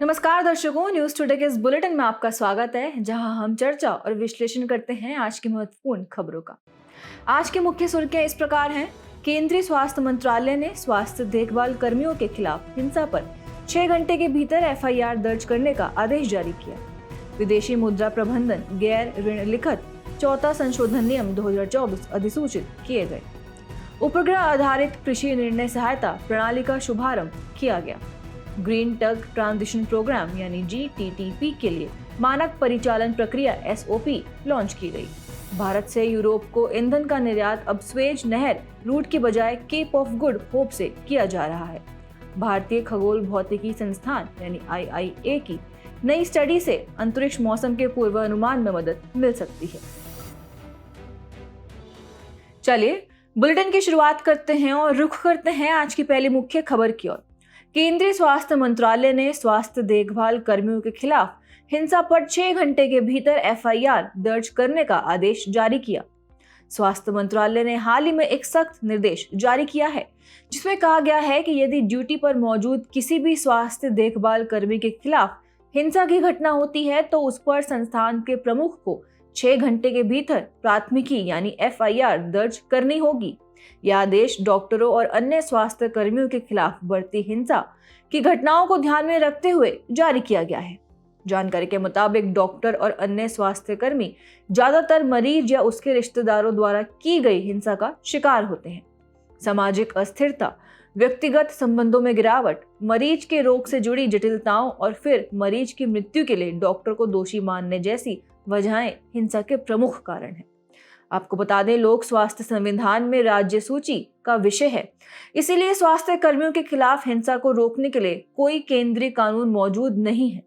नमस्कार दर्शकों, news today के इस बुलेटिन में आपका स्वागत है, जहां हम चर्चा और विश्लेषण करते हैं आज की महत्वपूर्ण खबरों का। आज की मुख्य सुर्खियां इस प्रकार हैं। केंद्रीय स्वास्थ्य मंत्रालय ने स्वास्थ्य देखभाल कर्मियों के खिलाफ हिंसा पर 6 घंटे के भीतर एफआईआर दर्ज करने का आदेश जारी किया। विदेशी मुद्रा प्रबंधन गैर ऋण लिखत चौथा संशोधन नियम 2024 अधिसूचित किए गए। उपग्रह आधारित कृषि निर्णय सहायता प्रणाली का शुभारंभ किया गया। ग्रीन टग ट्रांजिशन प्रोग्राम यानी GTTP के लिए मानक परिचालन प्रक्रिया SOP लॉन्च की गई। भारत से यूरोप को ईंधन का निर्यात अब स्वेज नहर रूट के बजाय केप ऑफ गुड होप से किया जा रहा है। भारतीय खगोल भौतिकी संस्थान यानी IIA की नई स्टडी से अंतरिक्ष मौसम के पूर्वानुमान में मदद मिल सकती है। चलिए बुलेटिन की शुरुआत करते हैं और रुख करते हैं आज की पहली मुख्य खबर की ओर। केंद्रीय स्वास्थ्य मंत्रालय ने स्वास्थ्य देखभाल कर्मियों के खिलाफ हिंसा पर 6 घंटे के भीतर FIR दर्ज करने का आदेश जारी किया। स्वास्थ्य मंत्रालय ने हाल ही में एक सख्त निर्देश जारी किया है, जिसमें कहा गया है कि यदि ड्यूटी पर मौजूद किसी भी स्वास्थ्य देखभाल कर्मी के खिलाफ हिंसा की घटना होती है तो उस पर संस्थान के प्रमुख को 6 घंटे के भीतर प्राथमिकी यानी FIR दर्ज करनी होगी। यह आदेश डॉक्टरों और अन्य स्वास्थ्य कर्मियों के खिलाफ बढ़ती हिंसा की घटनाओं को ध्यान में रखते हुए जारी किया गया है। जानकारी के मुताबिक डॉक्टर और अन्य स्वास्थ्य कर्मी ज्यादातर मरीज या उसके रिश्तेदारों द्वारा की गई हिंसा का शिकार होते हैं। सामाजिक अस्थिरता, व्यक्तिगत संबंधों में गिरावट, मरीज के रोग से जुड़ी जटिलताओं और फिर मरीज की मृत्यु के लिए डॉक्टर को दोषी मानने जैसी वजहें हिंसा के प्रमुख कारण हैं। आपको बता दें, लोक स्वास्थ्य संविधान में राज्य सूची का विषय है, इसीलिए स्वास्थ्य कर्मियों के खिलाफ हिंसा को रोकने के लिए कोई केंद्रीय कानून मौजूद नहीं है।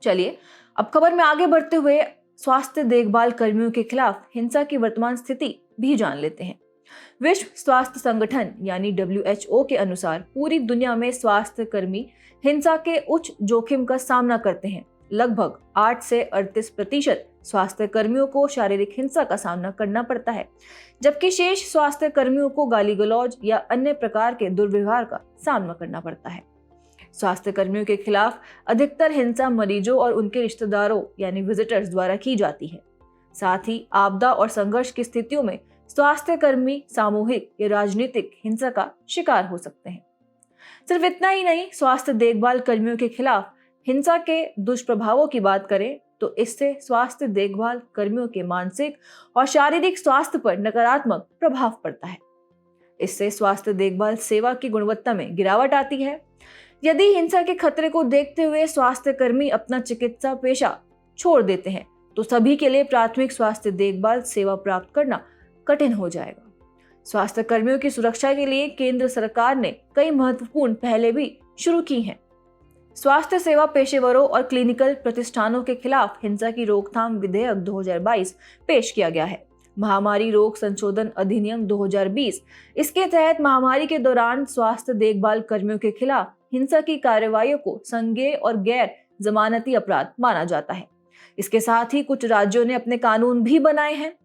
चलिए अब खबर में आगे बढ़ते हुए स्वास्थ्य देखभाल कर्मियों के खिलाफ हिंसा की वर्तमान स्थिति भी जान लेते हैं। विश्व स्वास्थ्य संगठन यानी WHO के अनुसार पूरी दुनिया में स्वास्थ्य कर्मी हिंसा के उच्च जोखिम का सामना करते हैं। लगभग 8 से 38% स्वास्थ्य कर्मियों को शारीरिक हिंसा का सामना करना पड़ता है, जबकि शेष स्वास्थ्य कर्मियों को गाली गलौज या अन्य प्रकार के दुर्व्यवहार का सामना करना पड़ता है। स्वास्थ्य कर्मियों के खिलाफ अधिकतर हिंसा मरीजों और उनके रिश्तेदारों यानी विजिटर्स द्वारा की जाती है। साथ ही आपदा और संघर्ष की स्थितियों में स्वास्थ्य कर्मी सामूहिक या राजनीतिक हिंसा का शिकार हो सकते हैं। सिर्फ इतना ही नहीं, स्वास्थ्य देखभाल कर्मियों के खिलाफ हिंसा के दुष्प्रभावों की बात करें तो इससे स्वास्थ्य देखभाल कर्मियों के मानसिक और शारीरिक स्वास्थ्य पर नकारात्मक प्रभाव पड़ता है। इससे स्वास्थ्य देखभाल सेवा की गुणवत्ता में गिरावट आती है। यदि हिंसा के खतरे को देखते हुए स्वास्थ्य कर्मी अपना चिकित्सा पेशा छोड़ देते हैं तो सभी के लिए प्राथमिक स्वास्थ्य देखभाल सेवा प्राप्त करना कठिन हो जाएगा। स्वास्थ्य कर्मियों की सुरक्षा के लिए केंद्र सरकार ने कई महत्वपूर्ण पहलें भी शुरू की हैं। स्वास्थ्य सेवा पेशेवरों और क्लिनिकल प्रतिष्ठानों के खिलाफ हिंसा की रोकथाम विधेयक 2022 पेश किया गया है। महामारी रोग संशोधन अधिनियम 2020, इसके तहत महामारी के दौरान स्वास्थ्य देखभाल कर्मियों के खिलाफ हिंसा की कार्रवाइयों को संज्ञेय और गैर जमानती अपराध माना जाता है। इसके साथ ही कुछ राज्यों ने अपने कानून भी बनाए हैं।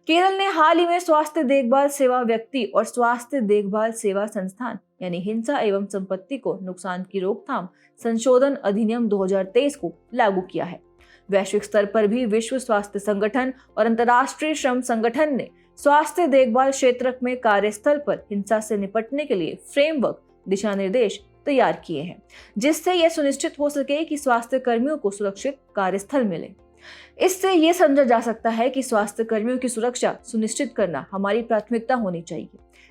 केरल ने हाल ही में स्वास्थ्य देखभाल सेवा व्यक्ति और स्वास्थ्य देखभाल सेवा संस्थान यानी हिंसा एवं संपत्ति को नुकसान की रोकथाम संशोधन अधिनियम 2023 को लागू किया है। वैश्विक स्तर पर भी विश्व स्वास्थ्य संगठन और अंतर्राष्ट्रीय श्रम संगठन ने स्वास्थ्य देखभाल क्षेत्र में कार्यस्थल पर हिंसा से निपटने के लिए फ्रेमवर्क दिशा निर्देश तैयार किए हैं, जिससे यह सुनिश्चित हो सके कि स्वास्थ्य कर्मियों को सुरक्षित कार्यस्थल मिले। इससे ये समझा जा सकता है कि स्वास्थ्य कर्मियों की सुरक्षा सुनिश्चित करना हमारी प्राथमिकता होनी चाहिए।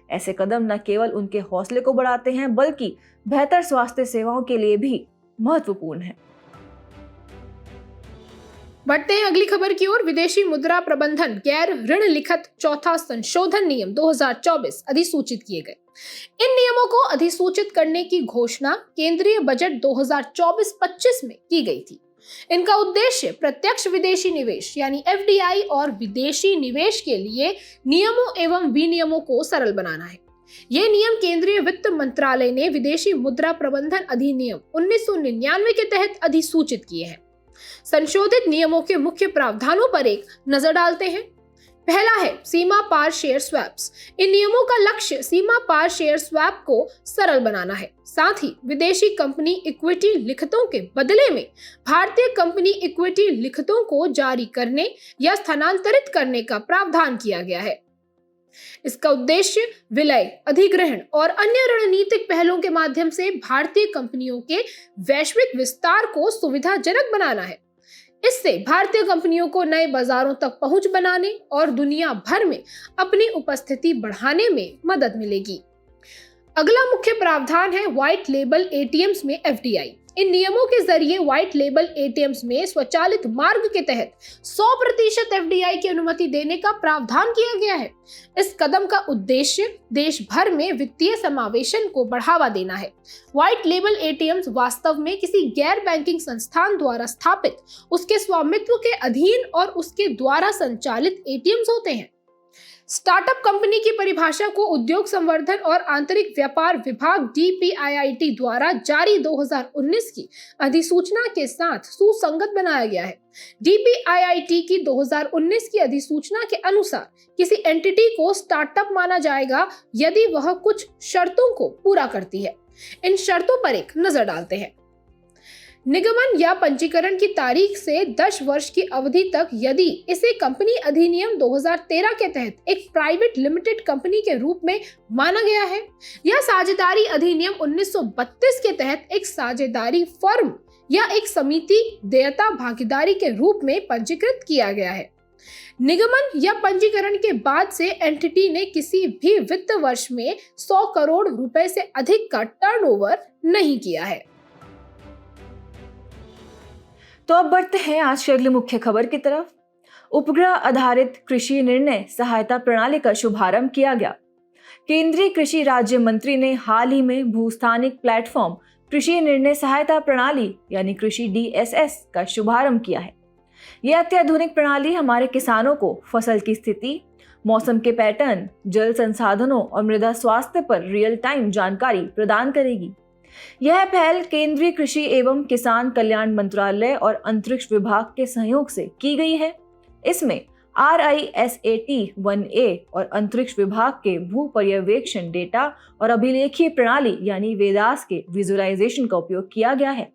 ऐसे कदम न केवल उनके हौसले को बढ़ाते हैं बल्कि बेहतर स्वास्थ्य सेवाओं के लिए भी महत्वपूर्ण है। बढ़ते हैं अगली खबर की ओर। विदेशी मुद्रा प्रबंधन गैर ऋण लिखत चौथा संशोधन नियम 2024 अधिसूचित किए गए। इन नियमों को अधिसूचित करने की घोषणा केंद्रीय बजट 2024-25 में की गई थी। इनका उद्देश्य प्रत्यक्ष विदेशी निवेश यानी FDI और विदेशी निवेश के लिए नियमों एवं विनियमों को सरल बनाना है। ये नियम केंद्रीय वित्त मंत्रालय ने विदेशी मुद्रा प्रबंधन अधिनियम 1999 के तहत अधिसूचित किए हैं। संशोधित नियमों के मुख्य प्रावधानों पर एक नजर डालते हैं। पहला है सीमा पार शेयर स्वैप्स। इन नियमों का लक्ष्य सीमा पार शेयर स्वैप को सरल बनाना है। साथ ही विदेशी कंपनी इक्विटी लिखतों के बदले में भारतीय कंपनी इक्विटी लिखतों को जारी करने या स्थानांतरित करने का प्रावधान किया गया है। इसका उद्देश्य विलय, अधिग्रहण और अन्य रणनीतिक पहलों के माध्यम से भारतीय कंपनियों के वैश्विक विस्तार को सुविधाजनक बनाना है। इससे भारतीय कंपनियों को नए बाजारों तक पहुंच बनाने और दुनिया भर में अपनी उपस्थिति बढ़ाने में मदद मिलेगी। अगला मुख्य प्रावधान है व्हाइट लेबल एटीएम्स में एफडीआई। इन नियमों के जरिए व्हाइट लेबल एटीएम्स में स्वचालित मार्ग के तहत 100% एफडीआई की अनुमति देने का प्रावधान किया गया है। इस कदम का उद्देश्य देश भर में वित्तीय समावेशन को बढ़ावा देना है। व्हाइट लेबल एटीएम्स वास्तव में किसी गैर बैंकिंग संस्थान द्वारा स्थापित, उसके स्वामित्व के अधीन और उसके द्वारा संचालित एटीएम्स होते हैं। स्टार्टअप कंपनी की परिभाषा को उद्योग संवर्धन और आंतरिक व्यापार विभाग DPIIT द्वारा जारी 2019 की अधिसूचना के साथ सुसंगत बनाया गया है। DPIIT की 2019 की अधिसूचना के अनुसार किसी एंटिटी को स्टार्टअप माना जाएगा यदि वह कुछ शर्तों को पूरा करती है। इन शर्तों पर एक नजर डालते हैं। निगमन या पंजीकरण की तारीख से 10 वर्ष की अवधि तक यदि इसे कंपनी अधिनियम 2013 के तहत एक प्राइवेट लिमिटेड कंपनी के रूप में माना गया है या साझेदारी अधिनियम 1932 के तहत एक साझेदारी फर्म या एक समिति देयता भागीदारी के रूप में पंजीकृत किया गया है। निगमन या पंजीकरण के बाद से एंटिटी ने किसी भी वित्त वर्ष में 100 करोड़ रुपए से अधिक का टर्नओवर नहीं किया है। तो अब बढ़ते हैं आज की अगली मुख्य खबर की तरफ। उपग्रह आधारित कृषि निर्णय सहायता प्रणाली का शुभारंभ किया गया। केंद्रीय कृषि राज्य मंत्री ने हाल ही में भूस्थानिक प्लेटफॉर्म कृषि निर्णय सहायता प्रणाली यानी कृषि DSS का शुभारंभ किया है। यह अत्याधुनिक प्रणाली हमारे किसानों को फसल की स्थिति, मौसम के पैटर्न, जल संसाधनों और मृदा स्वास्थ्य पर रियल टाइम जानकारी प्रदान करेगी। यह पहल केंद्रीय कृषि एवं किसान कल्याण मंत्रालय और अंतरिक्ष विभाग के सहयोग से की गई है। इसमें RISAT-1A और अंतरिक्ष विभाग के भू पर्यवेक्षण डेटा और अभिलेखीय प्रणाली यानी वेदास के विजुअलाइजेशन का उपयोग किया गया है।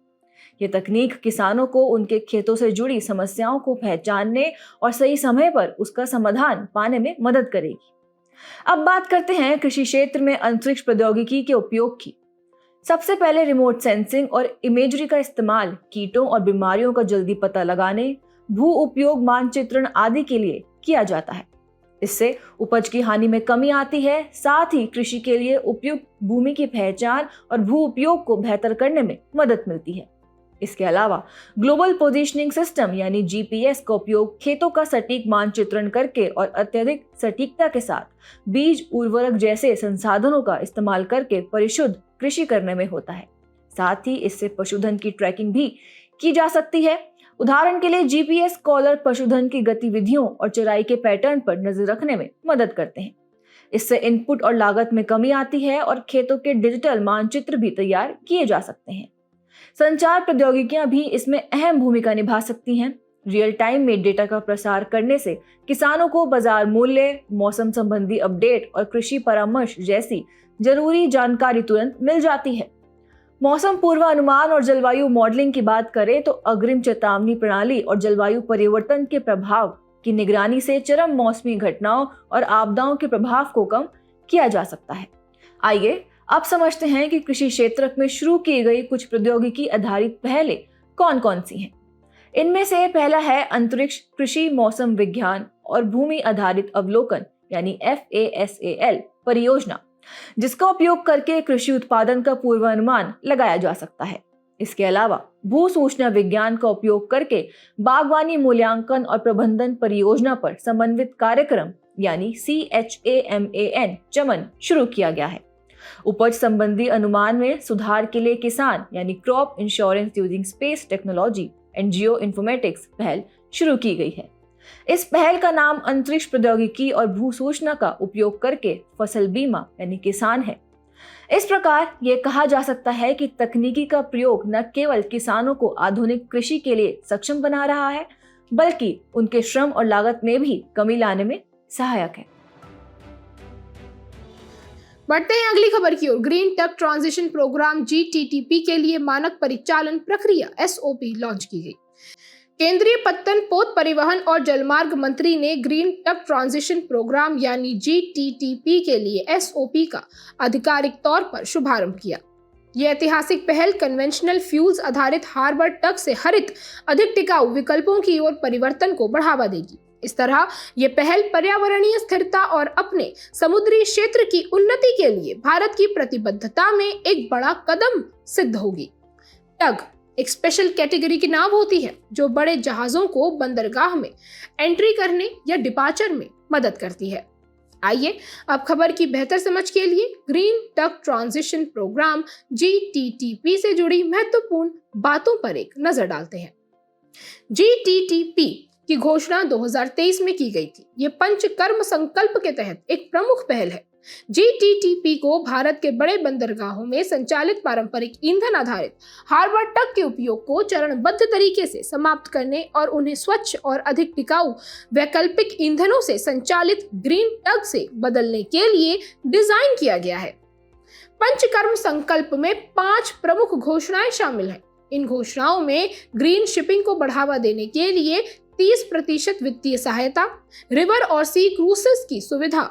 यह तकनीक किसानों को उनके खेतों से जुड़ी समस्याओं को पहचानने और सही समय पर उसका समाधान पाने में मदद करेगी। अब बात करते हैं कृषि क्षेत्र में अंतरिक्ष प्रौद्योगिकी के उपयोग की। सबसे पहले रिमोट सेंसिंग और इमेजरी का इस्तेमाल कीटों और बीमारियों का जल्दी पता लगाने, भू उपयोग मानचित्रण आदि के लिए किया जाता है। इससे उपज की हानि में कमी आती है, साथ ही कृषि के लिए उपयुक्त भूमि की पहचान और भू उपयोग को बेहतर करने में मदद मिलती है। इसके अलावा ग्लोबल पोजीशनिंग सिस्टम यानी GPS का उपयोग खेतों का सटीक मानचित्रण करके और अत्यधिक सटीकता के साथ बीज, उर्वरक जैसे संसाधनों का इस्तेमाल करके परिशुद्ध कृषि करने में होता है। साथ ही इससे पशुधन की ट्रैकिंग भी की जा सकती है। उदाहरण के लिए GPS कॉलर पशुधन की गतिविधियों और चराई के पैटर्न पर नजर रखने में मदद करते हैं। इससे इनपुट और लागत में कमी आती है और खेतों के डिजिटल मानचित्र भी तैयार किए जा सकते हैं। संचार प्रौद्योगिकियां भी इसमें अहम भूमिका निभा सकती हैं। रियल टाइम में डेटा का प्रसार करने से किसानों को बाजार मूल्य, मौसम संबंधी अपडेट और कृषि परामर्श जैसी जरूरी जानकारी तुरंत मिल जाती है। मौसम पूर्वानुमान और जलवायु मॉडलिंग की बात करें तो अग्रिम चेतावनी प्रणाली और जलवायु परिवर्तन के प्रभाव की निगरानी से चरम मौसमी घटनाओं और आपदाओं के प्रभाव को कम किया जा सकता है। आइए अब समझते हैं कि कृषि क्षेत्र में शुरू की गई कुछ प्रौद्योगिकी आधारित पहलें कौन कौन सी हैं। इनमें से पहला है अंतरिक्ष कृषि मौसम विज्ञान और भूमि आधारित अवलोकन यानी FASAL परियोजना, जिसका उपयोग करके कृषि उत्पादन का पूर्वानुमान लगाया जा सकता है। इसके अलावा भू सूचना विज्ञान का उपयोग करके बागवानी मूल्यांकन और प्रबंधन परियोजना पर समन्वित कार्यक्रम यानी CHAMAN चमन शुरू किया गया है। उपज संबंधी अनुमान में सुधार के लिए किसान यानी crop insurance using space technology and geo informatics पहल शुरू की गई है। इस पहल का नाम अंतरिक्ष प्रौद्योगिकी और भू सूचना का उपयोग करके फसल बीमा यानी किसान है। इस प्रकार ये कहा जा सकता है कि तकनीकी का प्रयोग न केवल किसानों को आधुनिक कृषि के लिए सक्षम बना रहा है, बल्कि उनके श्रम और लागत में भी कमी लाने में सहायक है। बढ़ते हैं अगली खबर की ओर। Green tech transition programme GTTP के लिए मानक परिचालन प्रक्रिया SOP लॉन्च की गई। केंद्रीय पत्तन, पोत परिवहन और जलमार्ग मंत्री ने ग्रीन टेक ट्रांजिशन प्रोग्राम यानी GTTP के लिए SOP का आधिकारिक तौर पर शुभारंभ किया। यह ऐतिहासिक पहल कन्वेंशनल फ्यूल्स आधारित हार्बर टग से हरित, अधिक टिकाऊ विकल्पों की ओर परिवर्तन को बढ़ावा देगी। इस तरह यह पहल पर्यावरणीय स्थिरता और अपने समुद्री क्षेत्र की उन्नति के लिए भारत की प्रतिबद्धता में एक बड़ा कदम सिद्ध होगी। टग एक स्पेशल कैटेगरी की नाव होती है जो बड़े जहाजों को बंदरगाह में एंट्री करने या डिपार्चर में मदद करती है। आइए अब खबर की बेहतर समझ के लिए green tech transition programme GTTP से जुड़ी महत्वपूर्ण बातों पर एक नजर डालते हैं। GTTP की घोषणा 2023 में की गई थी। ये पंचकर्म संकल्प के तहत एक प्रमुख पहल है। GTTP को भारत के बड़े बंदरगाहों में संचालित पारंपरिक ईंधन आधारित हार्बर टग के उपयोग को चरणबद्ध तरीके से समाप्त करने और उन्हें स्वच्छ और अधिक टिकाऊ वैकल्पिक ईंधनों से संचालित ग्रीन टग से बदलने के लिए डिजाइन किया गया है। पंचकर्म संकल्प में 5 प्रमुख घोषणाएं शामिल हैं। इन घोषणाओं में ग्रीन शिपिंग को बढ़ावा देने के लिए 30% वित्तीय सहायता, रिवर और सी क्रूसेस की सुविधा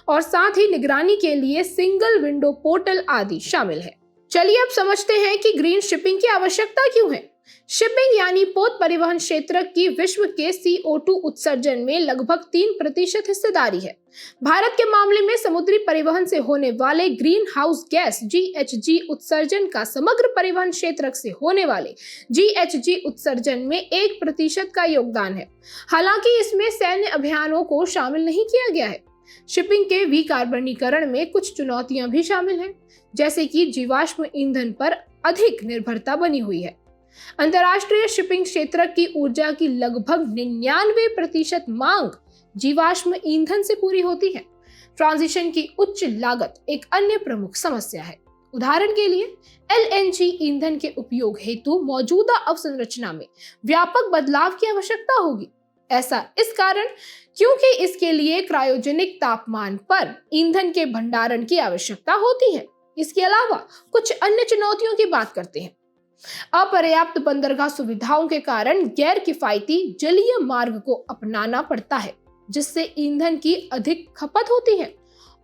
और साथ ही निगरानी के लिए सिंगल विंडो पोर्टल आदि शामिल है। चलिए अब समझते हैं कि ग्रीन शिपिंग की आवश्यकता क्यों है। शिपिंग यानी पोत परिवहन क्षेत्र की विश्व के CO2 उत्सर्जन में लगभग 3% हिस्सेदारी है। भारत के मामले में समुद्री परिवहन से होने वाले ग्रीन हाउस गैस GHG उत्सर्जन का समग्र परिवहन क्षेत्र से होने वाले GHG उत्सर्जन में 1% का योगदान है। हालांकि इसमें सैन्य अभियानों को शामिल नहीं किया गया है। शिपिंग के विकार्बनीकरण में कुछ चुनौतियां भी शामिल हैं, जैसे कि जीवाश्म ईंधन पर अधिक निर्भरता बनी हुई है। अंतर्राष्ट्रीय शिपिंग क्षेत्र की ऊर्जा की लगभग 99% मांग जीवाश्म ईंधन से पूरी होती है। ट्रांजिशन की उच्च लागत एक अन्य प्रमुख समस्या है। उदाहरण के लिए LNG ईंधन के उपयोग हेतु मौजूदा अवसंरचना में व्यापक बदलाव की आवश्यकता होगी। ऐसा इस कारण क्योंकि इसके लिए क्रायोजेनिक तापमान पर ईंधन के भंडारण की आवश्यकता होती है। इसके अलावा कुछ अन्य चुनौतियों की बात करते हैं। अपर्याप्त बंदरगाह सुविधाओं के कारण गैर किफायती जलीय मार्ग को अपनाना पड़ता है, जिससे ईंधन की अधिक खपत होती है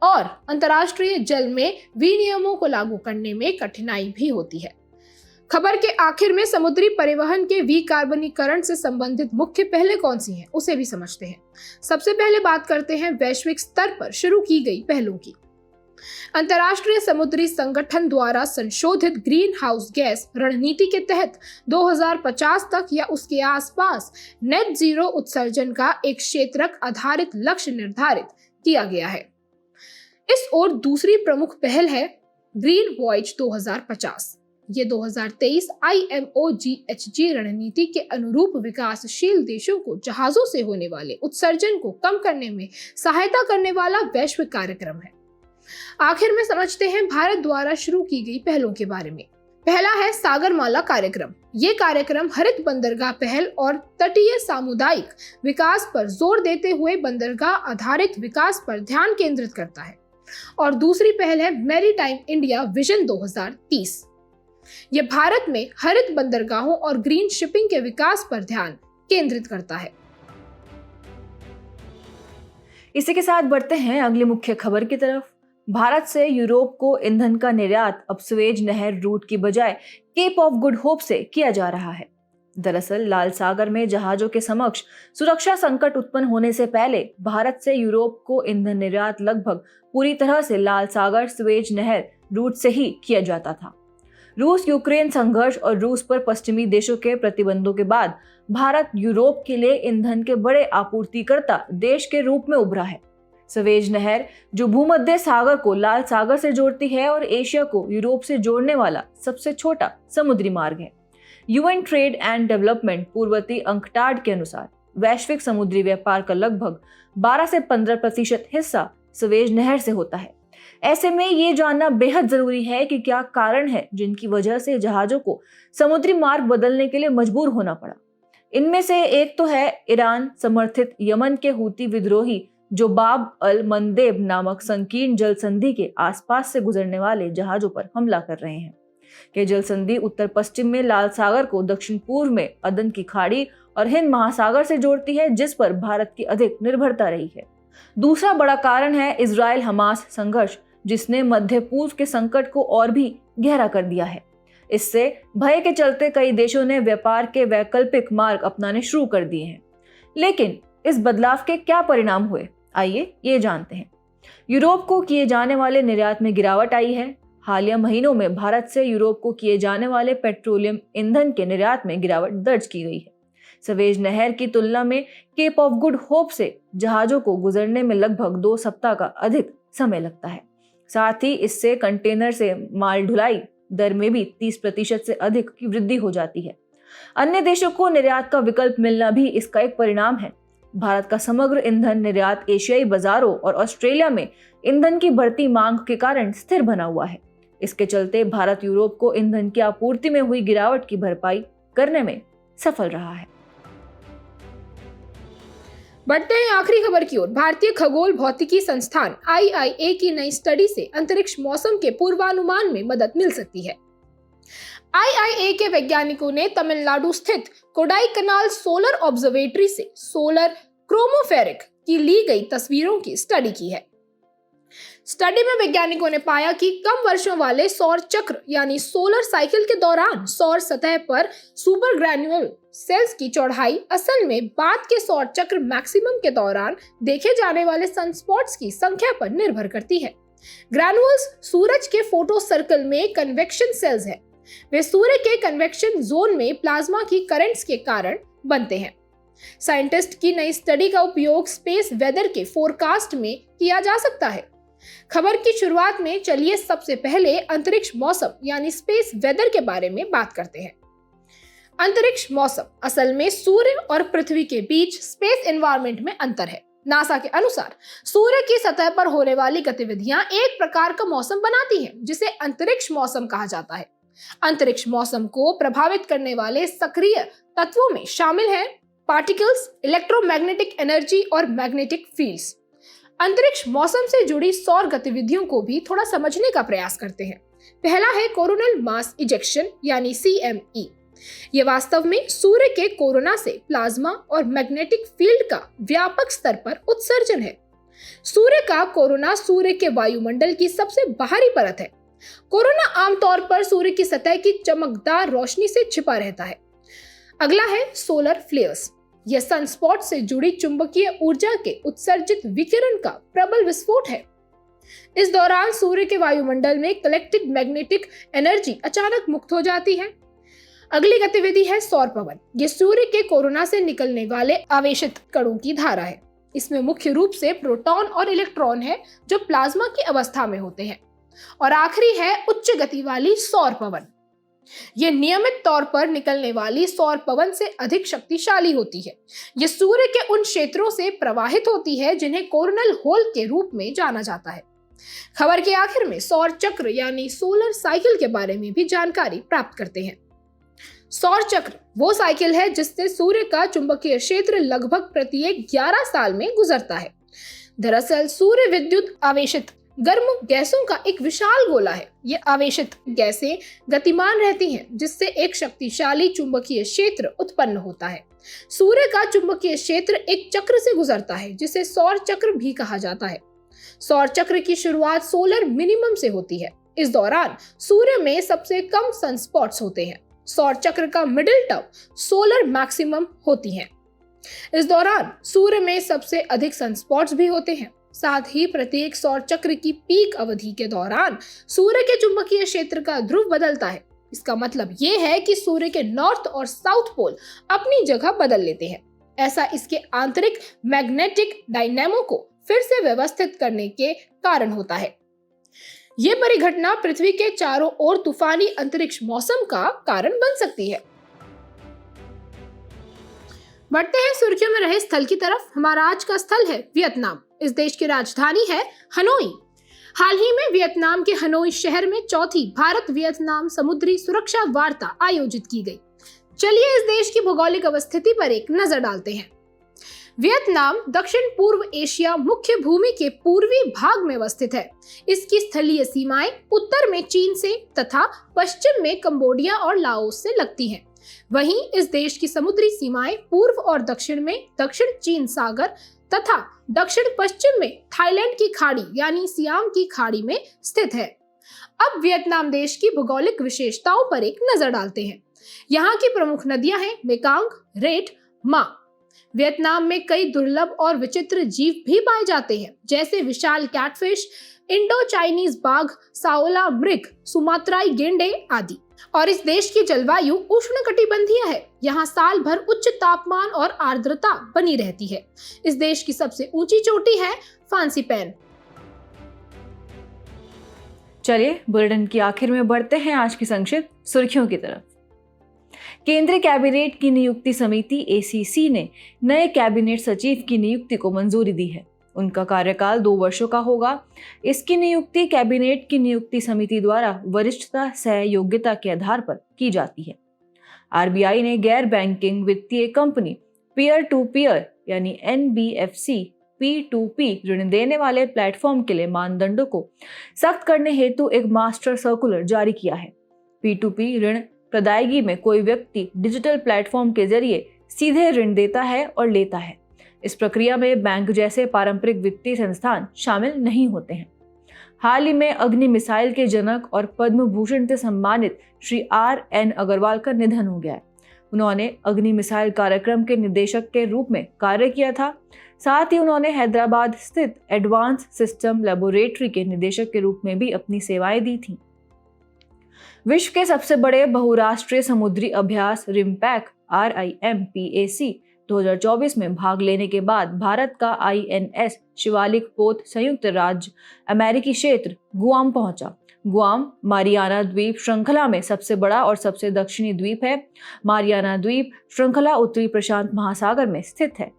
और अंतर्राष्ट्रीय जल में विनियमों को लागू करने में कठिनाई भी होती है। खबर के आखिर में समुद्री परिवहन के विकार्बनीकरण से संबंधित मुख्य पहलें कौन सी हैं, उसे भी समझते हैं। सबसे पहले बात करते हैं वैश्विक स्तर पर शुरू की गई पहलों की। अंतर्राष्ट्रीय समुद्री संगठन द्वारा संशोधित ग्रीन हाउस गैस रणनीति के तहत 2050 तक या उसके आसपास नेट जीरो उत्सर्जन का एक क्षेत्रक आधारित लक्ष्य निर्धारित किया गया है। इस ओर दूसरी प्रमुख पहल है ग्रीन वॉयज 2050। ये 2023 IMO GHG रणनीति के अनुरूप विकासशील देशों को जहाजों से होने वाले उत्सर्जन को कम करने में सहायता करने वाला वैश्विक कार्यक्रम है। आखिर में समझते हैं भारत द्वारा शुरू की गई पहलों के बारे में। पहला है सागरमाला कार्यक्रम। ये कार्यक्रम हरित बंदरगाह पहल और तटीय सामुदायिक विकास पर जोर देते हुए बंदरगाह आधारित विकास पर ध्यान केंद्रित करता है। और दूसरी पहल है मैरीटाइम इंडिया विजन 2030। ये भारत में हरित बंदरगाहों और ग्रीन शिपिंग के विकास पर ध्यान केंद्रित करता है। इसी के साथ बढ़ते हैं अगली मुख्य खबर की तरफ। भारत से यूरोप को ईंधन का निर्यात अब सुएज नहर रूट की बजाय केप ऑफ गुड होप से किया जा रहा है। दरअसल लाल सागर में जहाजों के समक्ष सुरक्षा संकट उत्पन्न होने से पहले भारत से यूरोप को ईंधन निर्यात लगभग पूरी तरह से लाल सागर सुएज नहर रूट से ही किया जाता था। रूस यूक्रेन संघर्ष और रूस पर पश्चिमी देशों के प्रतिबंधों के बाद भारत यूरोप के लिए ईंधन के बड़े आपूर्तिकर्ता देश के रूप में उभरा है। सुएज नहर जो भूमध्य सागर को लाल सागर से जोड़ती है और एशिया को यूरोप से जोड़ने वाला सबसे छोटा समुद्री मार्ग है। UN ट्रेड एंड डेवलपमेंट पूर्ववर्ती अंकटाड के अनुसार वैश्विक समुद्री व्यापार का लगभग 12 से 15% हिस्सा सुएज नहर से होता है। ऐसे में ये जानना बेहद जरूरी है कि क्या कारण है जिनकी वजह से जहाजों को समुद्री मार्ग बदलने के लिए मजबूर होना पड़ा। इनमें से एक तो है ईरान समर्थित यमन के हूती विद्रोही जो बाब अल मंदेब नामक संकीर्ण जल संधि के आसपास से गुजरने वाले जहाजों पर हमला कर रहे हैं। ये जल संधि उत्तर पश्चिम में लाल सागर को दक्षिण पूर्व में अदन की खाड़ी और हिंद महासागर से जोड़ती है, जिस पर भारत की अधिक निर्भरता रही है। दूसरा बड़ा कारण है इजराइल हमास संघर्ष, जिसने मध्य पूर्व के संकट को और भी गहरा कर दिया है। इससे भय के चलते कई देशों ने व्यापार के वैकल्पिक मार्ग अपनाने शुरू कर दिए हैं। लेकिन इस बदलाव के क्या परिणाम हुए, आइए ये जानते हैं। यूरोप को किए जाने वाले निर्यात में गिरावट आई है। हालिया महीनों में भारत से यूरोप को किए जाने वाले पेट्रोलियम ईंधन के निर्यात में गिरावट दर्ज की गई है। सवेज नहर की तुलना में केप ऑफ गुड होप से जहाजों को गुजरने में लगभग 2 सप्ताह का अधिक समय लगता है। साथ ही इससे कंटेनर से माल ढुलाई दर में भी 30% से अधिक की वृद्धि हो जाती है। अन्य देशों को निर्यात का विकल्प मिलना भी इसका एक परिणाम है। भारत का समग्र ईंधन निर्यात एशियाई बाजारों और ऑस्ट्रेलिया में ईंधन की बढ़ती मांग के कारण स्थिर बना हुआ है। इसके चलते भारत यूरोप को ईंधन की आपूर्ति में हुई गिरावट की भरपाई करने में सफल रहा है। बढ़ते हैं आखिरी खबर की ओर। भारतीय खगोल भौतिकी संस्थान IIA की नई स्टडी से अंतरिक्ष मौसम के पूर्वानुमान में मदद मिल सकती है। IIA के वैज्ञानिकों ने तमिलनाडु स्थित कोडाईकनाल सोलर ऑब्जर्वेटरी से सोलर क्रोमोफेरिक की ली गई तस्वीरों की स्टडी की है। स्टडी में वैज्ञानिकों ने पाया कि कम वर्षों वाले सौर चक्र यानी सोलर साइकिल के दौरान सौर सतह पर सुपर ग्रैन्युलर सेल्स की चौड़ाई असल में बाद के सौर चक्र मैक्सिमम के दौरान देखे जाने वाले सनस्पॉट्स की संख्या पर निर्भर करती है। ग्रैन्युल्स सूरज के फोटो सर्कल में कन्वेक्शन सेल्स हैं। वे सूर्य के कन्वेक्शन जोन में प्लाज्मा की करंट्स के कारण बनते हैं। साइंटिस्ट की नई स्टडी का उपयोग स्पेस वेदर के फोरकास्ट में किया जा सकता है। खबर की शुरुआत में चलिए सबसे पहले अंतरिक्ष मौसम यानी स्पेस वेदर के बारे में बात करते हैं। अंतरिक्ष मौसम असल में सूर्य और पृथ्वी के बीच स्पेस एनवायरनमेंट में अंतर है। नासा के अनुसार सूर्य की सतह पर होने वाली गतिविधियां एक प्रकार का मौसम बनाती हैं, जिसे अंतरिक्ष मौसम कहा जाता है। अंतरिक्ष मौसम को प्रभावित करने वाले सक्रिय तत्वों में शामिल हैं पार्टिकल्स, इलेक्ट्रोमैग्नेटिक एनर्जी और मैग्नेटिक फील्ड्स। अंतरिक्ष मौसम से जुड़ी सौर गतिविधियों को भी थोड़ा समझने का प्रयास करते हैं। पहला है कोरोनल मास इजेक्शन यानी CME। ये वास्तव में सूर्य के कोरोना से प्लाज्मा और मैग्नेटिक फील्ड का व्यापक स्तर पर उत्सर्जन है। सूर्य का कोरोना सूर्य के वायुमंडल की सबसे बाहरी परत है। कोरोना आमतौर पर सूर्य की सतह की चमकदार रोशनी से छिपा रहता है। अगला है सोलर फ्लेयर्स। यह सनस्पॉट से जुड़ी चुंबकीय ऊर्जा के उत्सर्जित विकिरण का प्रबल विस्फोट है। इस दौरान सूर्य के वायुमंडल में कलेक्टेड मैग्नेटिक एनर्जी अचानक मुक्त हो जाती है। अगली गतिविधि है सौर पवन। यह सूर्य के कोरोना से निकलने वाले आवेशित कणों की धारा है। इसमें मुख्य रूप से प्रोटॉन और इलेक्ट्रॉन है जो प्लाज्मा की अवस्था में होते हैं। और आखिरी है उच्च गति वाली सौर पवन। यह नियमित तौर पर निकलने वाली सौर पवन से अधिक शक्तिशाली होती है। यह सूर्य के उन क्षेत्रों से प्रवाहित होती है जिन्हें कोरोनल होल के रूप में जाना जाता है। खबर के आखिर में सौर चक्र यानी सोलर साइकिल के बारे में भी जानकारी प्राप्त करते हैं। सौर चक्र वो साइकिल है जिससे सूर्य का चुंबकीय क्षेत्र लगभग प्रत्येक 11 साल में गुजरता है। दरअसल सूर्य विद्युत आवेशित गर्म गैसों का एक विशाल गोला है। ये आवेशित गैसें गतिमान रहती हैं, जिससे एक शक्तिशाली चुंबकीय क्षेत्र उत्पन्न होता है। सूर्य का चुंबकीय क्षेत्र एक चक्र से गुजरता है जिसे सौर चक्र भी कहा जाता है। सौर चक्र की शुरुआत सोलर मिनिमम से होती है। इस दौरान सूर्य में सबसे कम सनस्पॉट्स होते हैं। सौर चक्र का मिडिल टर्म सोलर मैक्सिमम होती है। इस दौरान सूर्य में सबसे अधिक सनस्पॉट्स भी होते हैं। साथ ही प्रत्येक सौर चक्र की पीक अवधि के दौरान सूर्य के चुंबकीय क्षेत्र का ध्रुव बदलता है। इसका मतलब ये है कि सूर्य के नॉर्थ और साउथ पोल अपनी जगह बदल लेते हैं। ऐसा इसके आंतरिक मैग्नेटिक डायनेमो को फिर से व्यवस्थित करने के कारण होता है। ये परिघटना पृथ्वी के चारों ओर तूफानी अंतरिक्ष मौसम का कारण बन सकती है। बढ़ते हैं सुर्खियों में रहे स्थल की तरफ। हमारा आज का स्थल है वियतनाम। इस देश की राजधानी है हनोई। हाल ही में वियतनाम के हनोई शहर में चौथी भारत वियतनाम समुद्री सुरक्षा वार्ता आयोजित की गई। चलिए इस देश की भौगोलिक अवस्थिति पर एक नजर डालते हैं। वियतनाम दक्षिण पूर्व एशिया मुख्य भूमि के पूर्वी भाग में अवस्थित है। इसकी स्थलीय सीमाएं उत्तर में चीन से तथा पश्चिम में कंबोडिया और लाओस से लगती हैं। वहीं इस देश की समुद्री सीमाएं पूर्व और दक्षिण में दक्षिण चीन सागर तथा दक्षिण पश्चिम में थाईलैंड की खाड़ी यानी सियाम की खाड़ी में स्थित है। अब वियतनाम देश की भौगोलिक विशेषताओं पर एक नजर डालते हैं। यहाँ की प्रमुख नदियां हैं मेकांग, रेट, मा। वियतनाम में कई दुर्लभ और विचित्र जीव भी पाए जाते हैं, जैसे विशाल कैटफिश, इंडो चाइनीज बाघ, साओला मृग, सुमात्राई गेंडे आदि। और इस देश की जलवायु उष्णकटिबंधीय है। यहाँ साल भर उच्च तापमान और आर्द्रता बनी रहती है। इस देश की सबसे ऊंची चोटी है फांसीपेन। चलिए बुलेटिन की आखिर में बढ़ते हैं आज की संक्षिप्त सुर्खियों की तरफ। केंद्रीय कैबिनेट की नियुक्ति समिति एसीसी ने नए कैबिनेट सचिव की नियुक्ति को मंजूरी दी है। उनका कार्यकाल 2 वर्षों का होगा। इसकी नियुक्ति कैबिनेट की नियुक्ति समिति द्वारा वरिष्ठता सह योग्यता के आधार पर की जाती है। आरबीआई ने गैर बैंकिंग वित्तीय कंपनी पीयर टू पीयर यानी NBFC P2P ऋण देने वाले प्लेटफॉर्म के लिए मानदंडों को सख्त करने हेतु एक मास्टर सर्कुलर जारी किया है। P2P ऋण प्रदायगी में कोई व्यक्ति डिजिटल प्लेटफॉर्म के जरिए सीधे ऋण देता है और लेता है। इस प्रक्रिया में बैंक जैसे पारंपरिक वित्तीय संस्थान शामिल नहीं होते हैं। हाल ही में अग्नि मिसाइल के जनक और पद्म भूषण से सम्मानित श्री RN अग्रवाल का निधन हो गया है। उन्होंने अग्नि मिसाइल कार्यक्रम के निदेशक के रूप में कार्य किया था। साथ ही उन्होंने हैदराबाद स्थित एडवांस सिस्टम लेबोरेटरी के निदेशक के रूप में भी अपनी सेवाएं दी थीं। विश्व के सबसे बड़े बहुराष्ट्रीय समुद्री अभ्यास रिमपैक RIMPAC 2024 में भाग लेने के बाद भारत का INS शिवालिक पोत संयुक्त राज्य अमेरिकी क्षेत्र गुआम पहुंचा। गुआम मारियाना द्वीप श्रृंखला में सबसे बड़ा और सबसे दक्षिणी द्वीप है। मारियाना द्वीप श्रृंखला उत्तरी प्रशांत महासागर में स्थित है।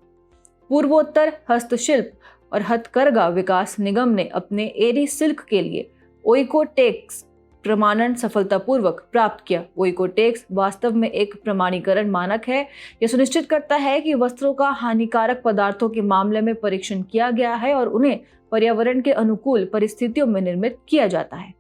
पूर्वोत्तर हस्तशिल्प और हथकरघा विकास निगम ने अपने एरी सिल्क के लिए ओइकोटेक्स प्रमाणन सफलतापूर्वक प्राप्त किया। ओइकोटेक्स वास्तव में एक प्रमाणीकरण मानक है। यह सुनिश्चित करता है कि वस्त्रों का हानिकारक पदार्थों के मामले में परीक्षण किया गया है और उन्हें पर्यावरण के अनुकूल परिस्थितियों में निर्मित किया जाता है।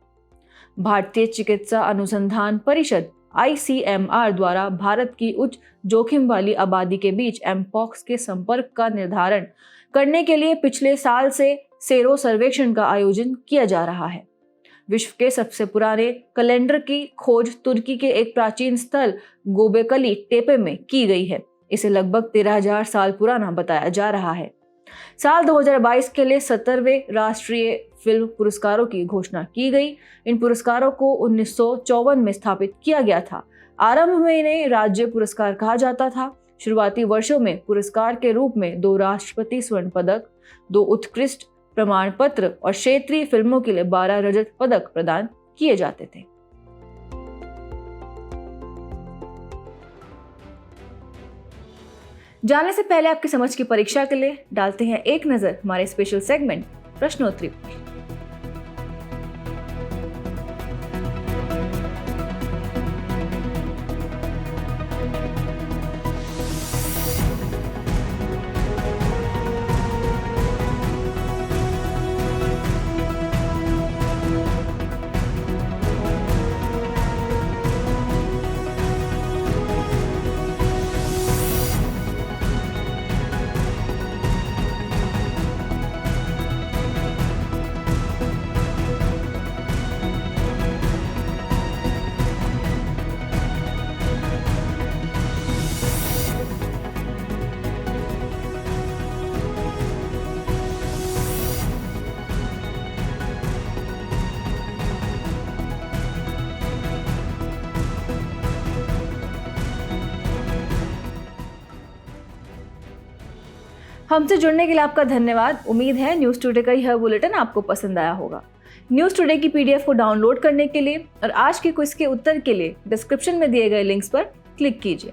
भारतीय चिकित्सा अनुसंधान परिषद ICMR द्वारा भारत की उच्च जोखिम वाली आबादी के बीच एमपॉक्स के संपर्क का निर्धारण करने के लिए पिछले साल से सेरो सर्वेक्षण का आयोजन किया जा रहा है। विश्व के सबसे पुराने कैलेंडर की खोज तुर्की के एक प्राचीन स्थल गोबेकली टेपे में की गई है। इसे लगभग 13,000 साल पुराना बताया जा रहा है। साल 2022 के लिए 17वें राष्ट्रीय फिल्म पुरस्कारों की घोषणा की गई। इन पुरस्कारों को 1954 में स्थापित किया गया था। आरंभ में इन्हें राज्य पुरस्कार कहा जाता था। शुरुआती वर्षों में पुरस्कार के रूप में 2 राष्ट्रपति स्वर्ण पदक, 2 उत्कृष्ट प्रमाण पत्र और क्षेत्रीय फिल्मों के लिए 12 रजत पदक प्रदान किए जाते थे। जाने से पहले आपकी समझ की परीक्षा के लिए डालते हैं एक नजर हमारे स्पेशल सेगमेंट प्रश्नोत्तरी पर। हमसे जुड़ने के लिए आपका धन्यवाद। उम्मीद है न्यूज़ टुडे का यह बुलेटिन आपको पसंद आया होगा। न्यूज़ टुडे की PDF को डाउनलोड करने के लिए और आज के क्विज के उत्तर के लिए डिस्क्रिप्शन में दिए गए लिंक्स पर क्लिक कीजिए।